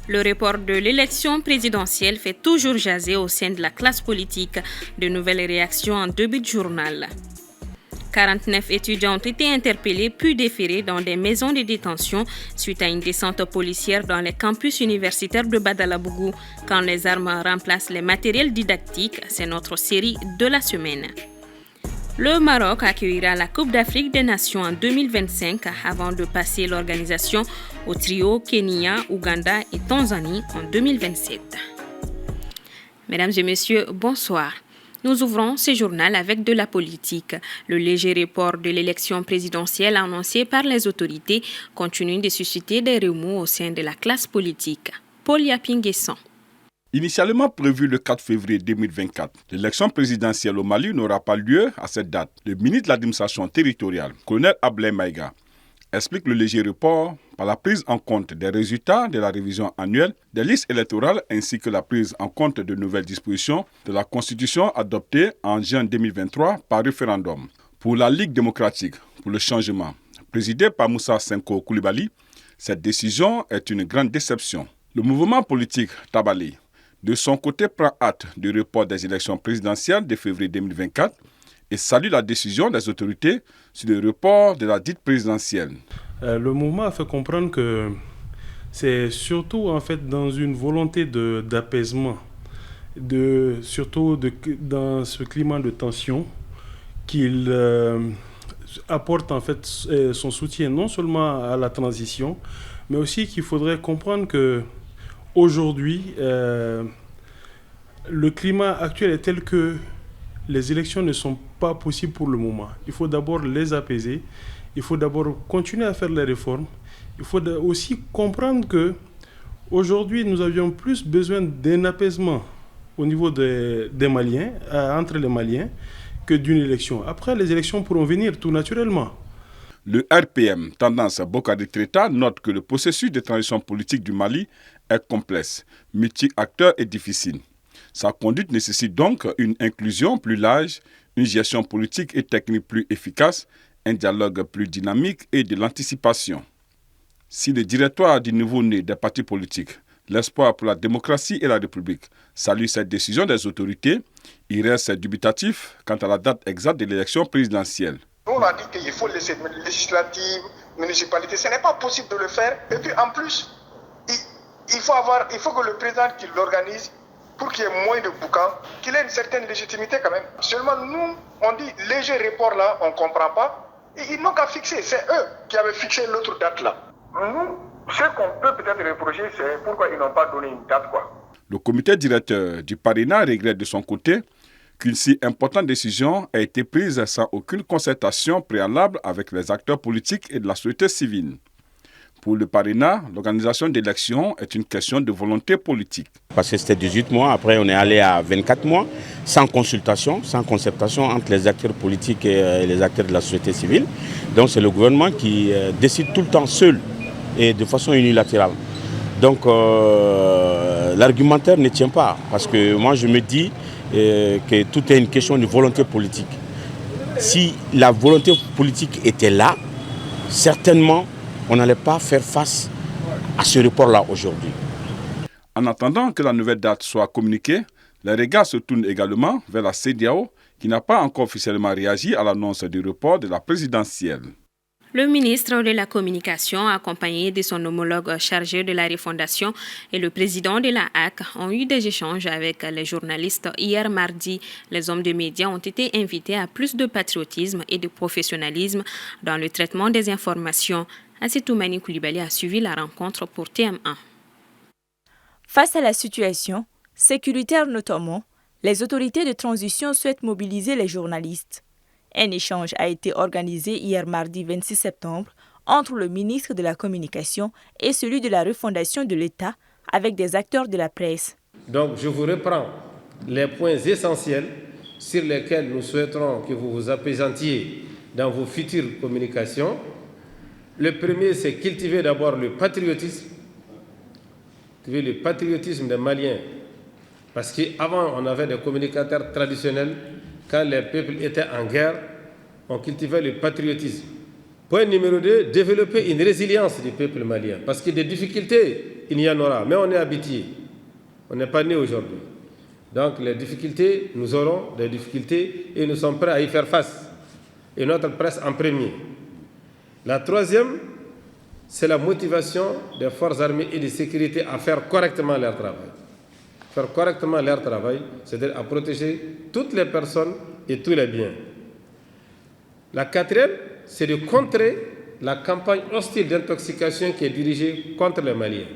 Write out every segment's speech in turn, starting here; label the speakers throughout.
Speaker 1: Le report de l'élection présidentielle fait toujours jaser au sein de la classe politique. De nouvelles réactions en début de journal. 49 étudiants ont été interpellés puis déférés dans des maisons de détention suite à une descente policière dans les campus universitaires de Badalabougou. Quand les armes remplacent les matériels didactiques, c'est notre série de la semaine. Le Maroc accueillera la Coupe d'Afrique des Nations en 2025 avant de passer l'organisation au trio Kenya, Ouganda et Tanzanie en 2027. Mesdames et messieurs, bonsoir. Nous ouvrons ce journal avec de la politique. Le léger report de l'élection présidentielle annoncé par les autorités continue de susciter des remous au sein de la classe politique. Paul Yapinguesson.
Speaker 2: Initialement prévu le 4 février 2024, l'élection présidentielle au Mali n'aura pas lieu à cette date. Le ministre de l'administration territoriale, colonel Ablaye Maïga, explique le léger report par la prise en compte des résultats de la révision annuelle des listes électorales ainsi que la prise en compte de nouvelles dispositions de la Constitution adoptée en juin 2023 par référendum. Pour la Ligue démocratique pour le changement, présidée par Moussa Senko Koulibaly, cette décision est une grande déception. Le mouvement politique Tabali, de son côté, prend acte du report des élections présidentielles de février 2024 et salue la décision des autorités sur le report de la dite présidentielle.
Speaker 3: Le mouvement a fait comprendre que c'est surtout en fait dans une volonté d'apaisement, surtout dans ce climat de tension, qu'il apporte en fait son soutien non seulement à la transition, mais aussi qu'il faudrait comprendre que aujourd'hui, le climat actuel est tel que les élections ne sont pas possibles pour le moment. Il faut d'abord les apaiser. Il faut d'abord continuer à faire les réformes. Il faut aussi comprendre que aujourd'hui, nous avions plus besoin d'un apaisement au niveau des Maliens, entre les Maliens, que d'une élection. Après, les élections pourront venir tout naturellement.
Speaker 2: Le RPM, tendance Bokari Treta, note que le processus de transition politique du Mali est complexe, multi-acteurs et difficile. Sa conduite nécessite donc une inclusion plus large, une gestion politique et technique plus efficace, un dialogue plus dynamique et de l'anticipation. Si le directoire du nouveau-né des partis politiques, l'espoir pour la démocratie et la République, salue cette décision des autorités, il reste dubitatif quant à la date exacte de l'élection présidentielle.
Speaker 4: On a dit qu'il faut laisser législative, municipalité, ce n'est pas possible de le faire. Et puis en plus, il faut que le président qui l'organise, pour qu'il y ait moins de boucans, qu'il ait une certaine légitimité quand même. Seulement nous, on dit léger report là, on ne comprend pas. Et ils n'ont qu'à fixer, c'est eux qui avaient fixé l'autre date là. Nous, ce qu'on peut peut-être reprocher, c'est pourquoi ils n'ont pas donné une date quoi.
Speaker 2: Le comité directeur du parrainage regrette de son côté qu'une si importante décision a été prise sans aucune concertation préalable avec les acteurs politiques et de la société civile. Pour le parrainage, l'organisation d'élections est une question de volonté politique.
Speaker 5: Parce que c'était 18 mois, après on est allé à 24 mois, sans consultation, sans concertation entre les acteurs politiques et les acteurs de la société civile. Donc c'est le gouvernement qui décide tout le temps seul et de façon unilatérale. Donc l'argumentaire ne tient pas, parce que moi je me dis que tout est une question de volonté politique. Si la volonté politique était là, certainement on n'allait pas faire face à ce report-là aujourd'hui.
Speaker 2: En attendant que la nouvelle date soit communiquée, les regards se tournent également vers la CEDEAO qui n'a pas encore officiellement réagi à l'annonce du report de la présidentielle.
Speaker 1: Le ministre de la Communication, accompagné de son homologue chargé de la refondation et le président de la HAC, ont eu des échanges avec les journalistes hier mardi. Les hommes de médias ont été invités à plus de patriotisme et de professionnalisme dans le traitement des informations. Assetoumani Koulibaly a suivi la rencontre pour TM1.
Speaker 6: Face à la situation, sécuritaire notamment, les autorités de transition souhaitent mobiliser les journalistes. Un échange a été organisé hier mardi 26 septembre entre le ministre de la Communication et celui de la refondation de l'État avec des acteurs de la presse.
Speaker 7: Donc je vous reprends les points essentiels sur lesquels nous souhaiterons que vous vous apaisantiez dans vos futures communications. Le premier, c'est cultiver d'abord le patriotisme des Maliens. Parce qu'avant, on avait des communicateurs traditionnels. Quand les peuples étaient en guerre, on cultivait le patriotisme. Point numéro 2, développer une résilience du peuple malien. Parce que des difficultés, il y en aura. Mais on est habitué. On n'est pas né aujourd'hui. Donc les difficultés, nous aurons des difficultés et nous sommes prêts à y faire face. Et notre presse en premier. La troisième, c'est la motivation des forces armées et de sécurité à faire correctement leur travail. Faire correctement leur travail, c'est-à-dire à protéger toutes les personnes et tous les biens. La quatrième, c'est de contrer la campagne hostile d'intoxication qui est dirigée contre les Maliens.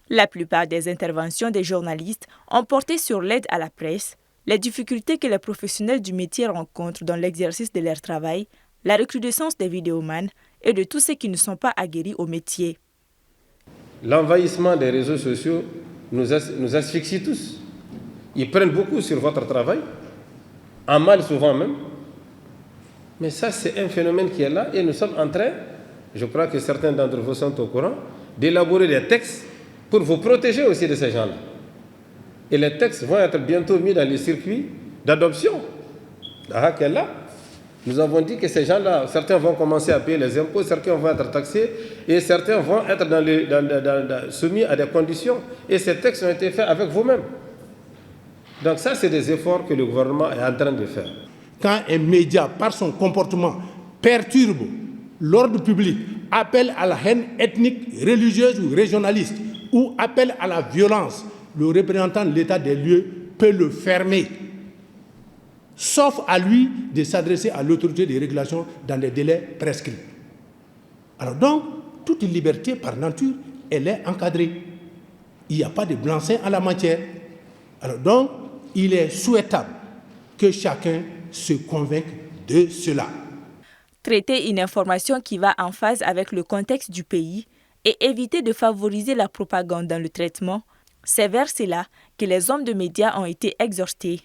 Speaker 6: La plupart des interventions des journalistes ont porté sur l'aide à la presse, les difficultés que les professionnels du métier rencontrent dans l'exercice de leur travail, la recrudescence des vidéomans et de tous ceux qui ne sont pas aguerris au métier.
Speaker 7: L'envahissement des réseaux sociaux nous asphyxie tous. Ils prennent beaucoup sur votre travail, en mal souvent même. Mais ça, c'est un phénomène qui est là et nous sommes en train, je crois que certains d'entre vous sont au courant, d'élaborer des textes pour vous protéger aussi de ces gens-là. Et les textes vont être bientôt mis dans les circuits d'adoption. Nous avons dit que ces gens-là, certains vont commencer à payer les impôts, certains vont être taxés et certains vont être soumis à des conditions. Et ces textes ont été faits avec vous-même. Donc ça, c'est des efforts que le gouvernement est en train de faire.
Speaker 8: Quand un média, par son comportement, perturbe l'ordre public, appelle à la haine ethnique, religieuse ou régionaliste, ou appelle à la violence, le représentant de l'état des lieux peut le fermer. Sauf à lui de s'adresser à l'autorité de régulation dans des délais prescrits. Alors donc, toute liberté par nature, elle est encadrée. Il n'y a pas de blanc-seing en la matière. Alors donc, il est souhaitable que chacun se convainque de cela.
Speaker 6: Traiter une information qui va en phase avec le contexte du pays et éviter de favoriser la propagande dans le traitement, c'est vers cela que les hommes de médias ont été exhortés.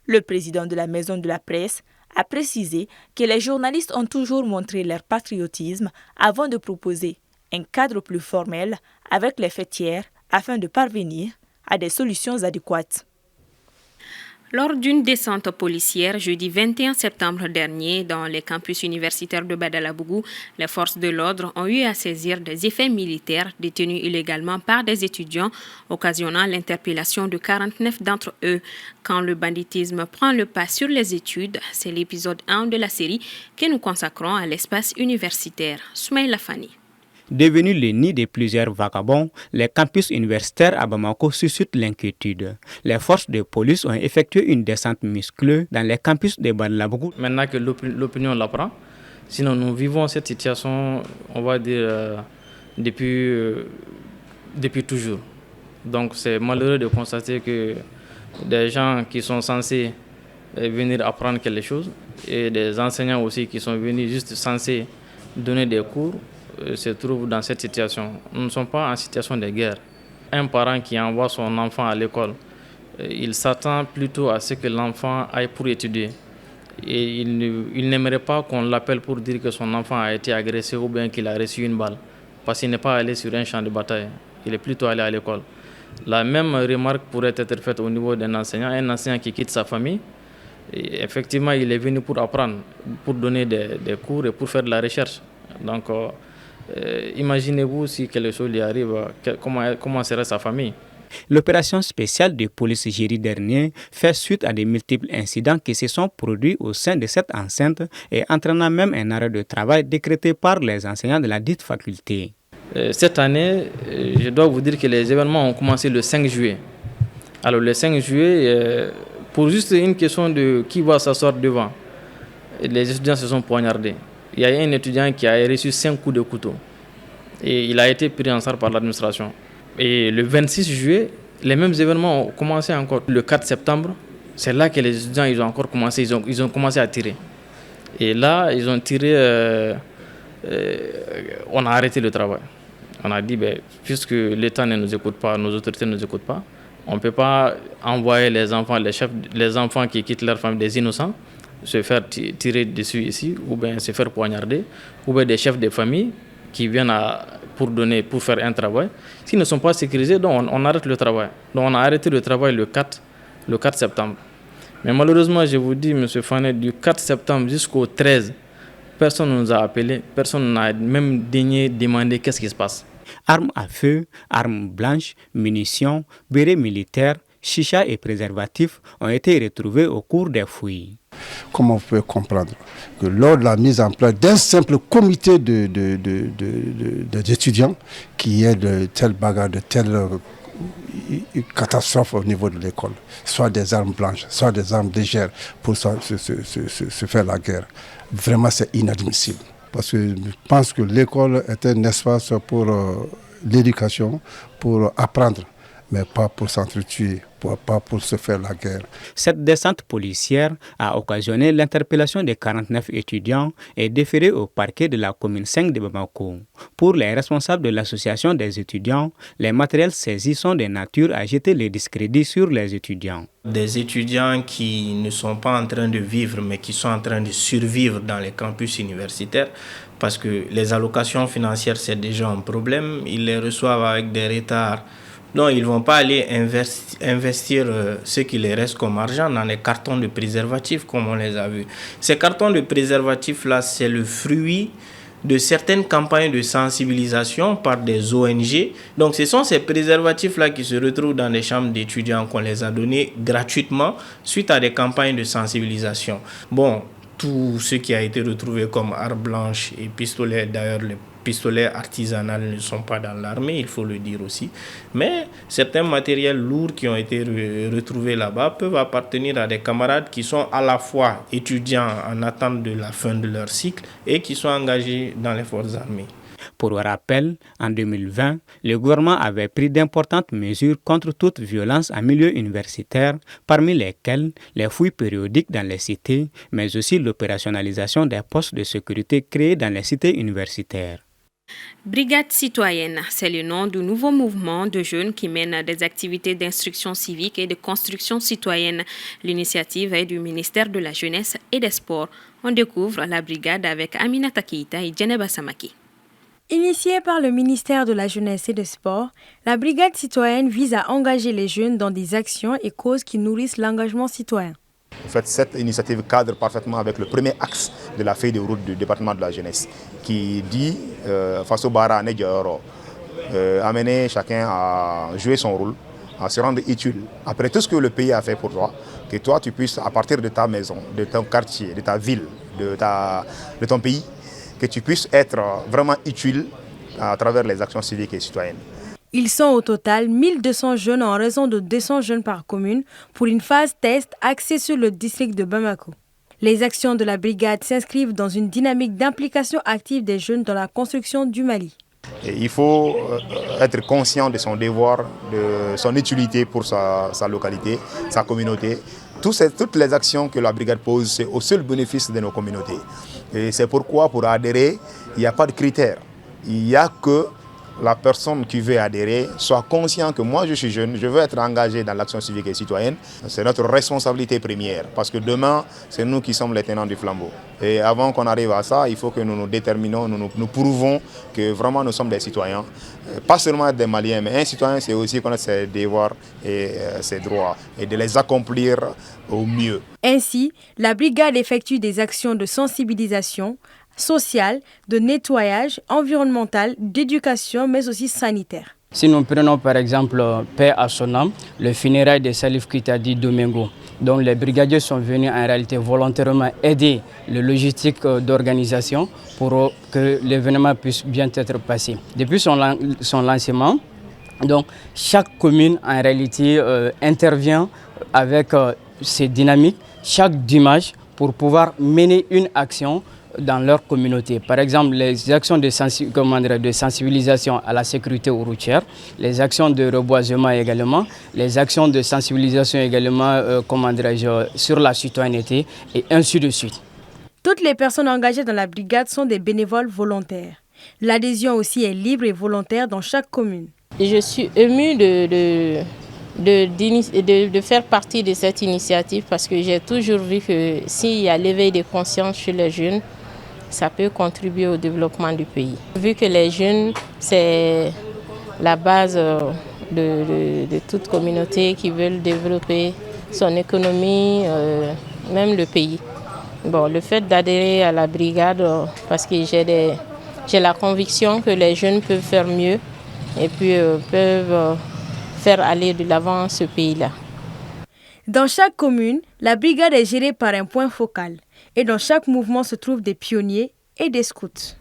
Speaker 6: Le président de la Maison de la Presse a précisé que les journalistes ont toujours montré leur patriotisme avant de proposer un cadre plus formel avec les faits tiers afin de parvenir à des solutions adéquates.
Speaker 1: Lors d'une descente policière jeudi 21 septembre dernier dans les campus universitaires de Badalabougou, les forces de l'ordre ont eu à saisir des effets militaires détenus illégalement par des étudiants, occasionnant l'interpellation de 49 d'entre eux. Quand le banditisme prend le pas sur les études, c'est l'épisode 1 de la série que nous consacrons à l'espace universitaire. Soumaïla Fani.
Speaker 9: Devenu le nid de plusieurs vagabonds, les campus universitaires à Bamako suscitent l'inquiétude. Les forces de police ont effectué une descente musclée dans les campus de Badalabougou.
Speaker 10: Maintenant que l'opinion l'apprend, sinon nous vivons cette situation, on va dire, depuis toujours. Donc c'est malheureux de constater que des gens qui sont censés venir apprendre quelque chose et des enseignants aussi qui sont venus juste censés donner des cours se trouvent dans cette situation. Nous ne sommes pas en situation de guerre. Un parent qui envoie son enfant à l'école, il s'attend plutôt à ce que l'enfant aille pour étudier. Et il n'aimerait pas qu'on l'appelle pour dire que son enfant a été agressé ou bien qu'il a reçu une balle, parce qu'il n'est pas allé sur un champ de bataille. Il est plutôt allé à l'école. La même remarque pourrait être faite au niveau d'un enseignant. Un enseignant qui quitte sa famille, et effectivement, il est venu pour apprendre, pour donner des cours et pour faire de la recherche. Donc, imaginez-vous si quelque chose lui arrive, comment serait sa famille.
Speaker 9: L'opération spéciale de police jeudi dernier fait suite à de multiples incidents qui se sont produits au sein de cette enceinte et entraînant même un arrêt de travail décrété par les enseignants de la dite faculté.
Speaker 10: Cette année, je dois vous dire que les événements ont commencé le 5 juillet. Alors le 5 juillet, pour juste une question de qui va s'asseoir devant, les étudiants se sont poignardés. Il y a un étudiant qui a reçu 5 coups de couteau et il a été pris en charge par l'administration. Et le 26 juillet, les mêmes événements ont commencé encore. Le 4 septembre, c'est là que les étudiants ils ont commencé à tirer. Et là, ils ont tiré, on a arrêté le travail. On a dit, puisque l'État ne nous écoute pas, nos autorités ne nous écoutent pas, on ne peut pas envoyer les enfants qui quittent leur famille, des innocents, se faire tirer dessus ici, ou bien se faire poignarder, ou bien des chefs de famille qui viennent pour faire un travail. S'ils ne sont pas sécurisés, donc on arrête le travail. Donc on a arrêté le travail le 4 septembre. Mais malheureusement, je vous dis, M. Fanet, du 4 septembre jusqu'au 13, personne ne nous a appelés, personne n'a même daigné demander qu'est-ce qui se passe.
Speaker 9: Armes à feu, armes blanches, munitions, bérets militaires, chicha et préservatifs ont été retrouvés au cours des fouilles.
Speaker 11: Comment vous pouvez comprendre que lors de la mise en place d'un simple comité d'étudiants qui est de telle bagarre, de telle catastrophe au niveau de l'école, soit des armes blanches, soit des armes légères pour se faire la guerre, vraiment c'est inadmissible. Parce que je pense que l'école est un espace pour l'éducation, pour apprendre, mais pas pour s'entretuer, pas pour se faire la guerre.
Speaker 9: Cette descente policière a occasionné l'interpellation des 49 étudiants et déféré au parquet de la commune 5 de Bamako. Pour les responsables de l'association des étudiants, les matériels saisis sont de nature à jeter le discrédit sur les étudiants.
Speaker 12: Des étudiants qui ne sont pas en train de vivre, mais qui sont en train de survivre dans les campus universitaires, parce que les allocations financières, c'est déjà un problème. Ils les reçoivent avec des retards. Non, ils ne vont pas aller investir ce qui les reste comme argent dans les cartons de préservatifs comme on les a vus. Ces cartons de préservatifs-là, c'est le fruit de certaines campagnes de sensibilisation par des ONG. Donc ce sont ces préservatifs-là qui se retrouvent dans les chambres d'étudiants qu'on les a donnés gratuitement suite à des campagnes de sensibilisation. Bon, tout ce qui a été retrouvé comme armes blanches et pistolets, d'ailleurs les pistolets artisanaux ne sont pas dans l'armée, il faut le dire aussi. Mais certains matériels lourds qui ont été retrouvés là-bas peuvent appartenir à des camarades qui sont à la fois étudiants en attente de la fin de leur cycle et qui sont engagés dans les forces armées.
Speaker 9: Pour rappel, en 2020, le gouvernement avait pris d'importantes mesures contre toute violence en milieu universitaire, parmi lesquelles les fouilles périodiques dans les cités, mais aussi l'opérationnalisation des postes de sécurité créés dans les cités universitaires.
Speaker 1: Brigade citoyenne, c'est le nom du nouveau mouvement de jeunes qui mènent des activités d'instruction civique et de construction citoyenne. L'initiative est du ministère de la Jeunesse et des Sports. On découvre la brigade avec Aminata Keita et Djeneba Samaki.
Speaker 13: Initiée par le ministère de la Jeunesse et des Sports, la brigade citoyenne vise à engager les jeunes dans des actions et causes qui nourrissent l'engagement citoyen.
Speaker 14: En fait, cette initiative cadre parfaitement avec le premier axe de la feuille de route du département de la jeunesse qui dit face au bara amener chacun à jouer son rôle, à se rendre utile. Après tout ce que le pays a fait pour toi, que toi tu puisses, à partir de ta maison, de ton quartier, de ta ville, de ton pays, que tu puisses être vraiment utile à travers les actions civiques et citoyennes.
Speaker 13: Ils sont au total 1200 jeunes en raison de 200 jeunes par commune pour une phase test axée sur le district de Bamako. Les actions de la brigade s'inscrivent dans une dynamique d'implication active des jeunes dans la construction du Mali.
Speaker 14: Et il faut être conscient de son devoir, de son utilité pour sa localité, sa communauté. Toutes les actions que la brigade pose, c'est au seul bénéfice de nos communautés. Et c'est pourquoi pour adhérer, il n'y a pas de critères. Il n'y a que la personne qui veut adhérer soit conscient que moi je suis jeune, je veux être engagé dans l'action civique et citoyenne. C'est notre responsabilité première parce que demain, c'est nous qui sommes les tenants du flambeau. Et avant qu'on arrive à ça, il faut que nous nous déterminons, nous prouvons que vraiment nous sommes des citoyens. Pas seulement être des Maliens, mais un citoyen, c'est aussi connaître ses devoirs et ses droits et de les accomplir au mieux.
Speaker 13: Ainsi, la brigade effectue des actions de sensibilisation sociale, de nettoyage, environnemental, d'éducation, mais aussi sanitaire.
Speaker 15: Si nous prenons par exemple Paix à son âme, le funérail de Salif Keita Domingo, dont les brigadiers sont venus en réalité volontairement aider le logistique d'organisation pour que l'événement puisse bien être passé. Depuis son lancement, donc, chaque commune en réalité intervient avec ses dynamiques chaque dimanche pour pouvoir mener une action dans leur communauté. Par exemple, les actions de sensibilisation à la sécurité routière, les actions de reboisement également, les actions de sensibilisation également sur la citoyenneté et ainsi de suite.
Speaker 13: Toutes les personnes engagées dans la brigade sont des bénévoles volontaires. L'adhésion aussi est libre et volontaire dans chaque commune.
Speaker 16: Je suis émue de faire partie de cette initiative parce que j'ai toujours vu que s'il y a l'éveil de conscience chez les jeunes, ça peut contribuer au développement du pays. Vu que les jeunes, c'est la base de toute communauté qui veut développer son économie, même le pays. Bon, le fait d'adhérer à la brigade, parce que j'ai la conviction que les jeunes peuvent faire mieux et puis peuvent faire aller de l'avant ce pays-là.
Speaker 13: Dans chaque commune, la brigade est gérée par un point focal et dans chaque mouvement se trouvent des pionniers et des scouts.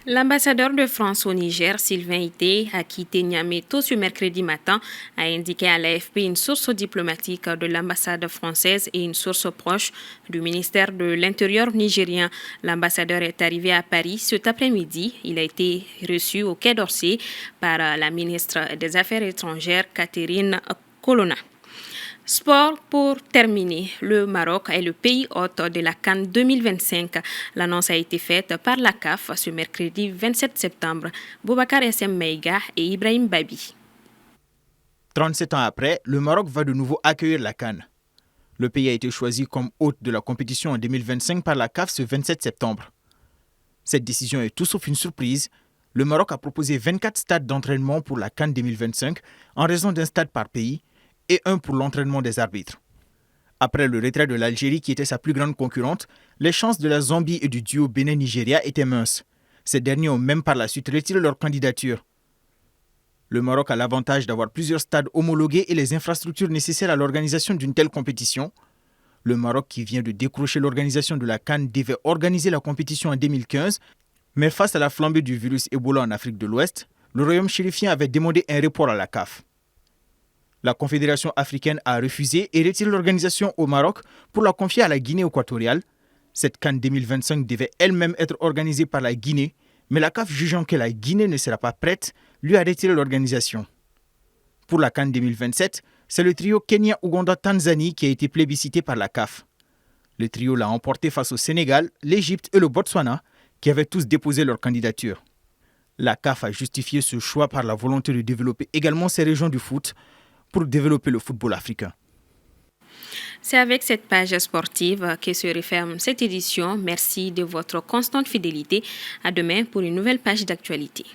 Speaker 1: L'ambassadeur de France au Niger, Sylvain Ité, a quitté Niamey tôt ce mercredi matin, a indiqué à l'AFP une source diplomatique de l'ambassade française et une source proche du ministère de l'Intérieur nigérien. L'ambassadeur est arrivé à Paris cet après-midi. Il a été reçu au Quai d'Orsay par la ministre des Affaires étrangères, Catherine Colonna. Sport pour terminer. Le Maroc est le pays hôte de la CAN 2025. L'annonce a été faite par la CAF ce mercredi 27 septembre. Boubacar SM Maïga et Ibrahim Babi.
Speaker 17: 37 ans après, le Maroc va de nouveau accueillir la CAN. Le pays a été choisi comme hôte de la compétition en 2025 par la CAF ce 27 septembre. Cette décision est tout sauf une surprise. Le Maroc a proposé 24 stades d'entraînement pour la CAN 2025 en raison d'un stade par pays et un pour l'entraînement des arbitres. Après le retrait de l'Algérie qui était sa plus grande concurrente, les chances de la Zambie et du duo Bénin-Nigeria étaient minces. Ces derniers ont même par la suite retiré leur candidature. Le Maroc a l'avantage d'avoir plusieurs stades homologués et les infrastructures nécessaires à l'organisation d'une telle compétition. Le Maroc, qui vient de décrocher l'organisation de la CAN, devait organiser la compétition en 2015, mais face à la flambée du virus Ebola en Afrique de l'Ouest, le royaume chérifien avait demandé un report à la CAF. La Confédération africaine a refusé et retiré l'organisation au Maroc pour la confier à la Guinée équatoriale. Cette CAN 2025 devait elle-même être organisée par la Guinée, mais la CAF, jugeant que la Guinée ne sera pas prête, lui a retiré l'organisation. Pour la CAN 2027, c'est le trio Kenya-Ouganda-Tanzanie qui a été plébiscité par la CAF. Le trio l'a emporté face au Sénégal, l'Égypte et le Botswana, qui avaient tous déposé leur candidature. La CAF a justifié ce choix par la volonté de développer également ces régions du foot, pour développer le football africain.
Speaker 1: C'est avec cette page sportive que se referme cette édition. Merci de votre constante fidélité. À demain pour une nouvelle page d'actualité.